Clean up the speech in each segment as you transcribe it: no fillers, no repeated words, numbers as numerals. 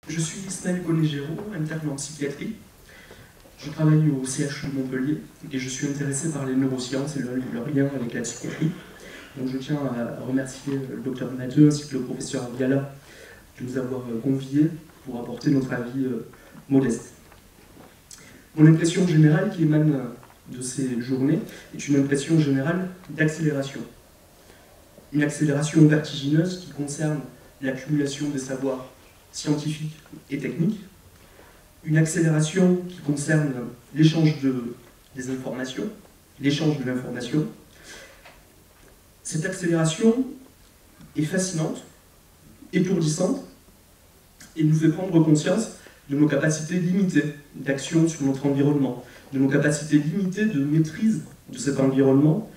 Je suis Ismaël Gonegero, interne en psychiatrie. Je travaille au CHU de Montpellier et je suis intéressé par les neurosciences et leur lien avec la psychiatrie. Donc je tiens à remercier le docteur Matteux ainsi que le professeur Viala de nous avoir conviés pour apporter notre avis modeste. Mon impression générale qui émane de ces journées est une impression générale d'accélération. Une accélération vertigineuse qui concerne l'accumulation des savoirs scientifiques et techniques, une accélération qui concerne l'échange des informations, l'échange de l'information. Cette accélération est fascinante, étourdissante, et nous fait prendre conscience de nos capacités limitées d'action sur notre environnement, de nos capacités limitées de maîtrise de cet environnement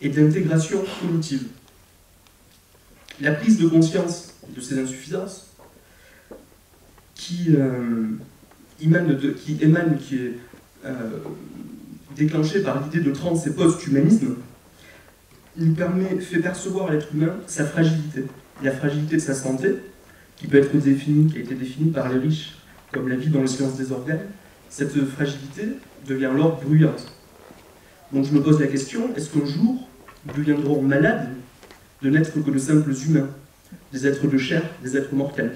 et d'intégration cognitive. La prise de conscience de ces insuffisances qui est déclenchée par l'idée de trans et post-humanisme, fait percevoir à l'être humain sa fragilité, la fragilité de sa santé, qui a été définie par les riches comme la vie dans le silence des organes. Cette fragilité devient alors bruyante. Donc je me pose la question, est-ce qu'un jour, nous deviendrons malades de n'être que de simples humains, des êtres de chair, des êtres mortels?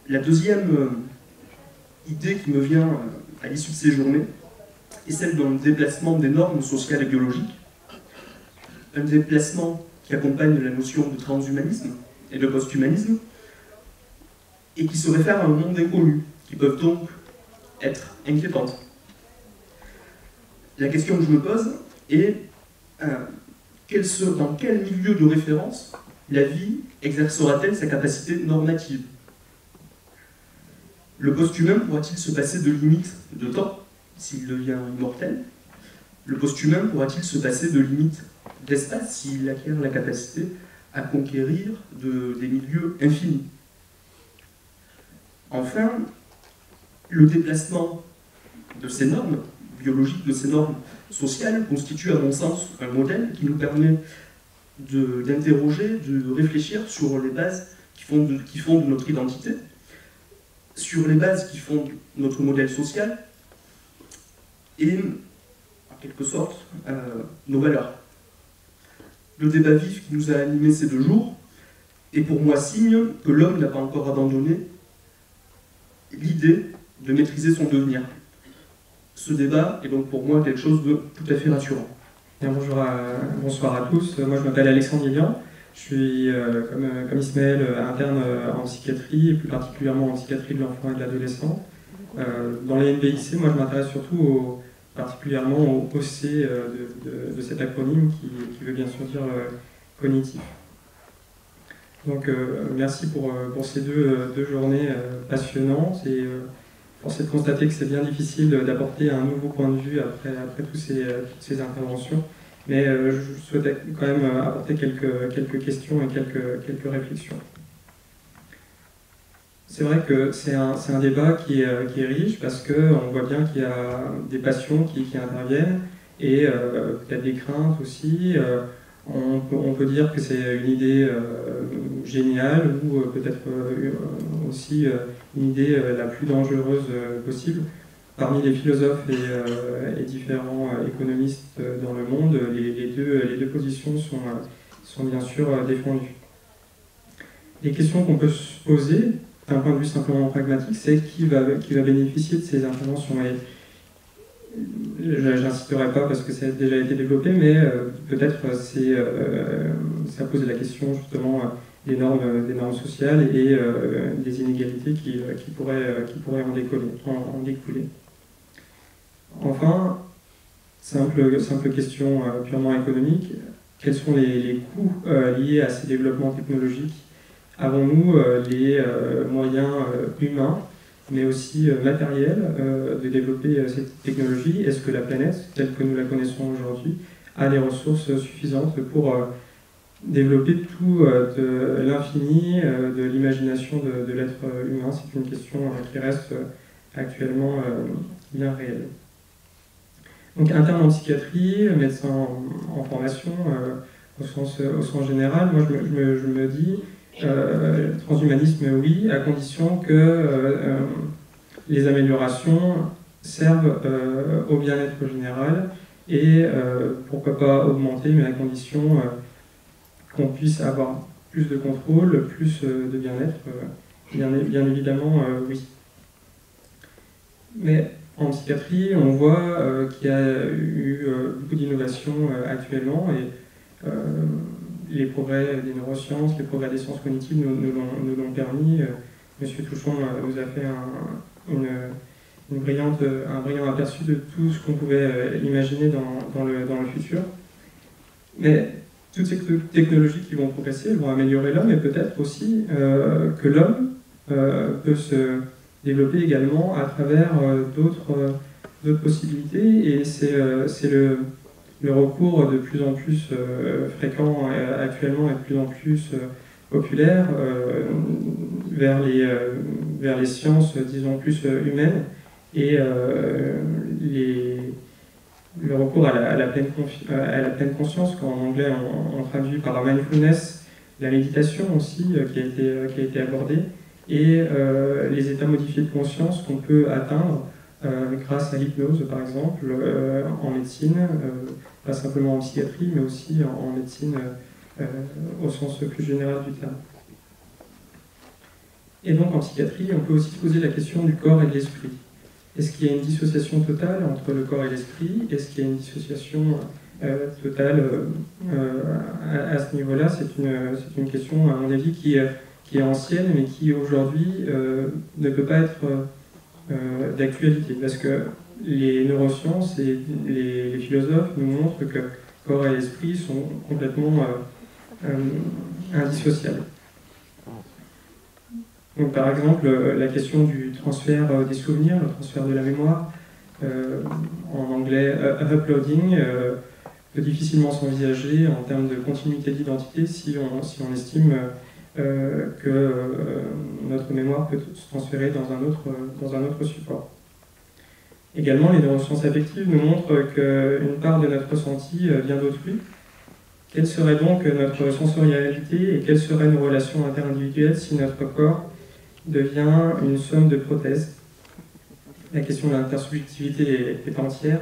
La deuxième idée qui me vient à l'issue de ces journées est celle d'un déplacement des normes sociales et biologiques, un déplacement qui accompagne la notion de transhumanisme et de posthumanisme, et qui se réfère à un monde inconnu, qui peuvent donc être inquiétantes. La question que je me pose est dans quel milieu de référence la vie exercera-t-elle sa capacité normative? Le post-humain pourra-t-il se passer de limites de temps s'il devient immortel? Le post-humain pourra-t-il se passer de limites d'espace s'il acquiert la capacité à conquérir des milieux infinis? Enfin, le déplacement de ces normes biologiques, de ces normes sociales, constitue à mon sens un modèle qui nous permet d'interroger, de réfléchir sur les bases qui fondent notre identité, sur les bases qui fondent notre modèle social et, en quelque sorte, nos valeurs. Le débat vif qui nous a animés ces 2 jours est pour moi signe que l'homme n'a pas encore abandonné l'idée de maîtriser son devenir. Ce débat est donc pour moi quelque chose de tout à fait rassurant. Bien, bonsoir à tous. Moi, je m'appelle Alexandre Lilian. Je suis, comme Ismaël, interne en psychiatrie, et plus particulièrement en psychiatrie de l'enfant et de l'adolescent. Dans les NBIC, moi, je m'intéresse surtout particulièrement au C de cet acronyme qui veut bien sûr dire cognitif. Donc, merci pour ces deux journées passionnantes. Et force est de constater que c'est bien difficile d'apporter un nouveau point de vue après toutes ces interventions. Mais je souhaitais quand même apporter quelques questions et quelques réflexions. C'est vrai que c'est un débat qui est riche parce qu'on voit bien qu'il y a des passions qui interviennent et peut-être des craintes aussi. On peut dire que c'est une idée géniale ou peut-être aussi une idée la plus dangereuse possible. Parmi les philosophes et différents économistes dans le monde, les deux positions sont bien sûr défendues. Les questions qu'on peut se poser, d'un point de vue simplement pragmatique, c'est qui va bénéficier de ces interventions. Et j'insisterai pas parce que ça a déjà été développé, mais peut-être ça pose la question justement des normes sociales et des inégalités qui pourraient en découler. Enfin, simple question purement économique, quels sont les coûts liés à ces développements technologiques? Avons-nous les moyens humains, mais aussi matériels, de développer cette technologie? Est-ce que la planète, telle que nous la connaissons aujourd'hui, a les ressources suffisantes pour développer tout de l'infini, de l'imagination de l'être humain? C'est une question qui reste actuellement bien réelle. Donc interne en psychiatrie, médecin en formation, au sens général, moi je me dis Transhumanisme, oui, à condition que les améliorations servent au bien-être général et pourquoi pas augmenter, mais à condition qu'on puisse avoir plus de contrôle, plus de bien-être, bien évidemment, oui. Mais en psychiatrie, on voit qu'il y a eu beaucoup d'innovations actuellement et les progrès des neurosciences, les progrès des sciences cognitives nous l'ont permis. Monsieur Touchon nous a fait un brillant aperçu de tout ce qu'on pouvait imaginer dans le futur. Mais toutes ces technologies qui vont progresser vont améliorer l'homme et peut-être aussi que l'homme peut se développer également à travers d'autres possibilités et c'est le recours de plus en plus fréquent actuellement et de plus en plus populaire vers les sciences, disons, plus humaines et le recours à la pleine conscience, qu'en anglais on traduit par la mindfulness, la méditation aussi qui a été abordée, et les états modifiés de conscience qu'on peut atteindre grâce à l'hypnose par exemple, en médecine, pas simplement en psychiatrie, mais aussi en médecine au sens plus général du terme. Et donc en psychiatrie, on peut aussi se poser la question du corps et de l'esprit. Est-ce qu'il y a une dissociation totale entre le corps et l'esprit? Est-ce qu'il y a une dissociation totale à ce niveau-là? C'est une question, à mon avis, qui est ancienne, mais qui aujourd'hui ne peut pas être d'actualité, parce que les neurosciences et les philosophes nous montrent que corps et esprit sont complètement indissociables. Donc, par exemple, la question du transfert des souvenirs, le transfert de la mémoire, en anglais uploading, peut difficilement s'envisager en termes de continuité d'identité si on estime que notre mémoire peut se transférer dans un autre support. Également, les neurosciences affectives nous montrent qu'une part de notre ressenti vient d'autrui. Quelle serait donc notre sensorialité et quelles seraient nos relations interindividuelles si notre corps devient une somme de prothèses? La question de l'intersubjectivité est entière.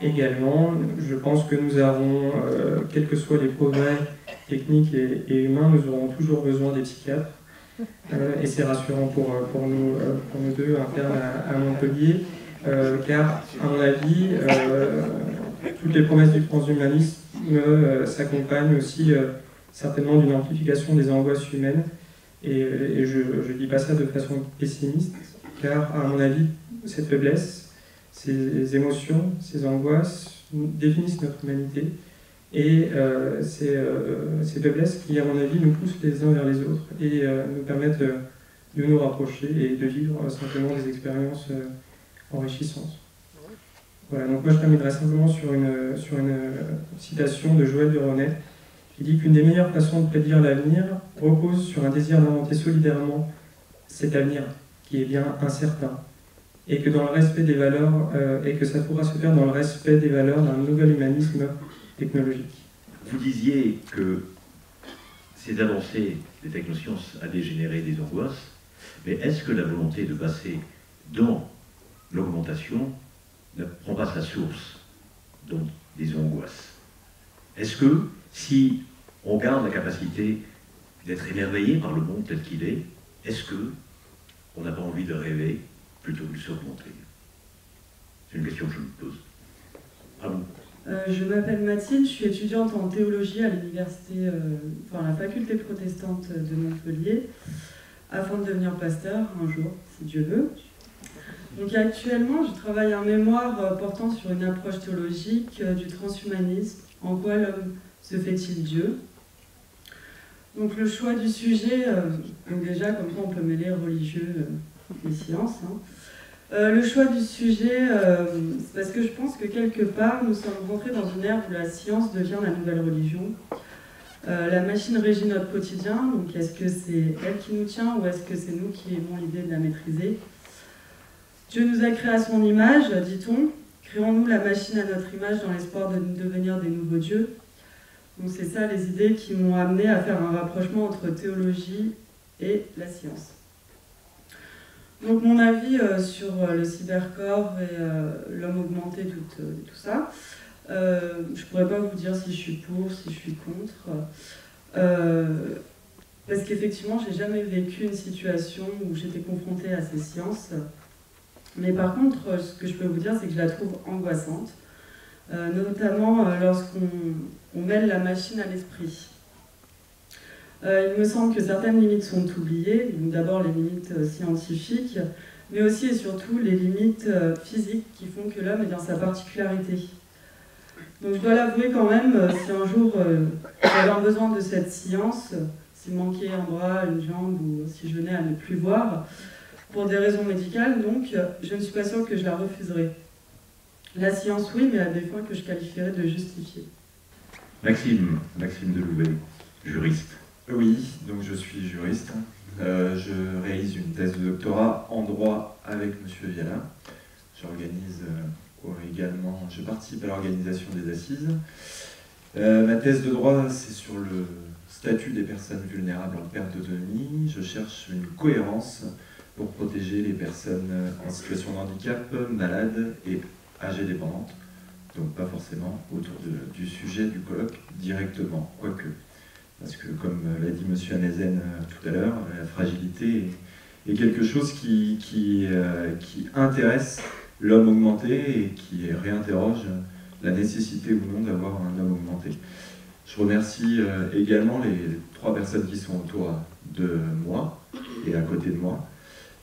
Également, je pense que nous avons, quels que soient les progrès techniques et humains, nous aurons toujours besoin des psychiatres. Et c'est rassurant pour nous deux, internes à Montpellier, car, à mon avis, toutes les promesses du transhumanisme s'accompagnent aussi certainement d'une amplification des angoisses humaines. Et je ne dis pas ça de façon pessimiste, car, à mon avis, cette faiblesse, ces émotions, ces angoisses définissent notre humanité. Et ces faiblesses qui, à mon avis, nous poussent les uns vers les autres et nous permettent de nous rapprocher et de vivre simplement des expériences enrichissantes. Voilà, donc moi je terminerai simplement sur une citation de Joël de Ronet qui dit qu'une des meilleures façons de prédire l'avenir repose sur un désir d'inventer solidairement cet avenir qui est bien incertain et que dans le respect des valeurs et que ça pourra se faire dans le respect des valeurs d'un nouvel humanisme technologique. Vous disiez que ces avancées des technosciences allaient générer des angoisses, mais est-ce que la volonté de passer dans l'augmentation ne prend pas sa source donc des angoisses? Est-ce que si on garde la capacité d'être émerveillé par le monde tel qu'il est-ce que on n'a pas envie de rêver plutôt que de s'augmenter? C'est une question que je me pose. Ah bon? Je m'appelle Mathilde, je suis étudiante en théologie à l'université, à la faculté protestante de Montpellier, afin de devenir pasteur un jour, si Dieu veut. Donc actuellement, je travaille un mémoire portant sur une approche théologique du transhumanisme. En quoi l'homme se fait-il Dieu? Donc le choix du sujet, donc déjà comme ça on peut mêler religieux et sciences. Le choix du sujet, c'est parce que je pense que quelque part nous sommes rentrés dans une ère où la science devient la nouvelle religion. La machine régit notre quotidien, donc est-ce que c'est elle qui nous tient ou est-ce que c'est nous qui aimons l'idée de la maîtriser? Dieu nous a créés à son image, dit-on. Créons-nous la machine à notre image dans l'espoir de devenir des nouveaux dieux? Donc c'est ça les idées qui m'ont amené à faire un rapprochement entre théologie et la science. Donc mon avis sur le cybercorps et l'homme augmenté, tout ça, je ne pourrais pas vous dire si je suis pour, si je suis contre, parce qu'effectivement j'ai jamais vécu une situation où j'étais confrontée à ces sciences. Mais par contre, ce que je peux vous dire, c'est que je la trouve angoissante, notamment lorsqu'on mêle la machine à l'esprit. Il me semble que certaines limites sont oubliées, d'abord les limites scientifiques, mais aussi et surtout les limites physiques qui font que l'homme est dans sa particularité. Donc je dois l'avouer quand même, si un jour j'avais un besoin de cette science, s'il manquait un bras, une jambe, ou si je venais à ne plus voir, pour des raisons médicales, donc je ne suis pas sûre que je la refuserais. La science, oui, mais à des fins que je qualifierais de justifiées. Maxime Delouvet, juriste. Oui, donc je suis juriste. Je réalise une thèse de doctorat en droit avec M. Viala. Je participe à l'organisation des assises. Ma thèse de droit, c'est sur le statut des personnes vulnérables en perte d'autonomie. Je cherche une cohérence pour protéger les personnes en situation de handicap, malades et âgées dépendantes. Donc pas forcément autour du sujet du colloque directement, quoique. Parce que, comme l'a dit M. Hanezen tout à l'heure, la fragilité est quelque chose qui intéresse l'homme augmenté et qui réinterroge la nécessité ou non d'avoir un homme augmenté. Je remercie également les 3 personnes qui sont autour de moi et à côté de moi,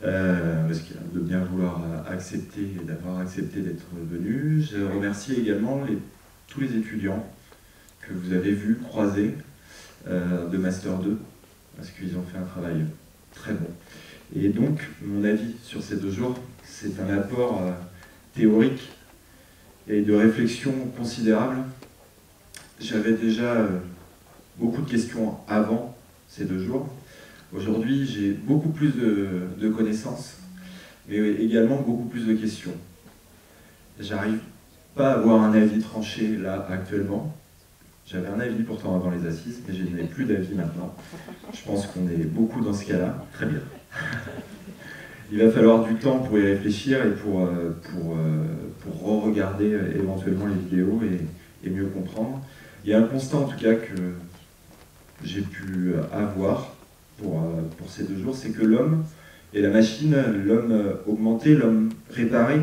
parce qu'il y a de bien vouloir accepter et d'avoir accepté d'être venu. Je remercie également tous les étudiants que vous avez vus croiser de Master 2, parce qu'ils ont fait un travail très bon. Et donc, mon avis sur ces 2 jours, c'est un apport théorique et de réflexion considérable. J'avais déjà beaucoup de questions avant ces 2 jours. Aujourd'hui, j'ai beaucoup plus de connaissances, mais également beaucoup plus de questions. J'arrive pas à avoir un avis tranché là actuellement. J'avais un avis pourtant avant les assises, mais je n'ai plus d'avis maintenant. Je pense qu'on est beaucoup dans ce cas-là. Très bien. Il va falloir du temps pour y réfléchir et pour re-regarder éventuellement les vidéos et mieux comprendre. Il y a un constat en tout cas que j'ai pu avoir pour ces 2 jours, c'est que l'homme et la machine, l'homme augmenté, l'homme réparé,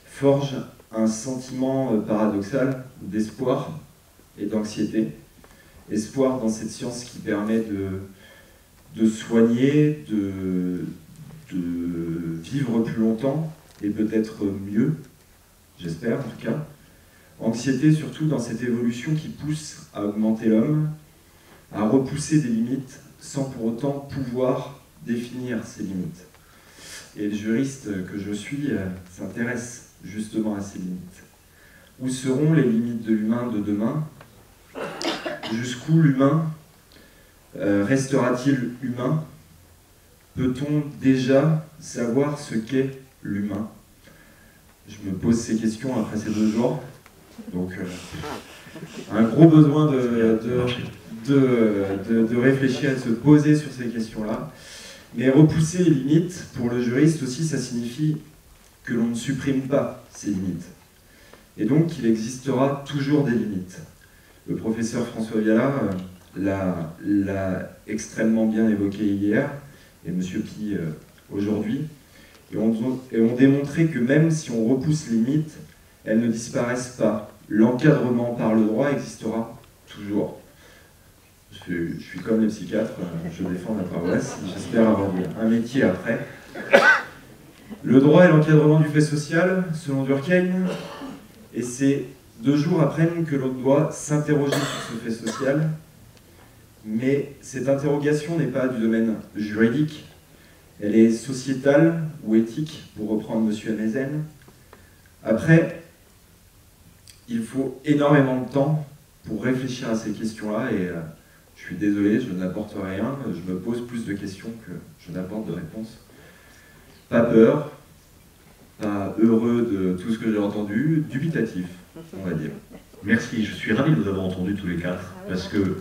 forge un sentiment paradoxal d'espoir et d'anxiété. Espoir dans cette science qui permet de soigner, de vivre plus longtemps et peut-être mieux, j'espère en tout cas. Anxiété surtout dans cette évolution qui pousse à augmenter l'homme, à repousser des limites sans pour autant pouvoir définir ces limites. Et le juriste que je suis s'intéresse justement à ces limites. Où seront les limites de l'humain de demain? Jusqu'où l'humain restera-t-il humain? Peut-on déjà savoir ce qu'est l'humain? Je me pose ces questions après ces 2 jours. Donc, un gros besoin de réfléchir et de se poser sur ces questions-là. Mais repousser les limites, pour le juriste aussi, ça signifie que l'on ne supprime pas ces limites. Et donc, il existera toujours des limites. Le professeur François Viala l'a extrêmement bien évoqué hier, et M. Pi aujourd'hui, et ont démontré que même si on repousse les limites, elles ne disparaissent pas. L'encadrement par le droit existera toujours. Je suis comme les psychiatres, je défends ma paroisse, j'espère avoir un métier après. Le droit et l'encadrement du fait social, selon Durkheim, et ces 2 jours apprennent que l'on doit s'interroger sur ce fait social, mais cette interrogation n'est pas du domaine juridique, elle est sociétale ou éthique, pour reprendre M. Hanezen. Après, il faut énormément de temps pour réfléchir à ces questions-là, et je suis désolé, je n'apporte rien, je me pose plus de questions que je n'apporte de réponses. Pas peur, pas heureux de tout ce que j'ai entendu, dubitatif, on va dire. Merci, je suis ravi de vous avoir entendus tous les quatre, parce que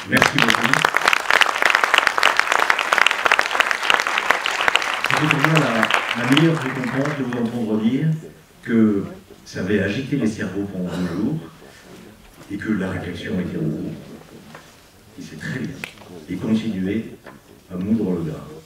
merci beaucoup. C'est pour moi la meilleure récompense de vous entendre dire que ça avait agité les cerveaux pendant 2 jours et que la réflexion était au bout. Et c'est très bien. Et continuez à moudre le gras.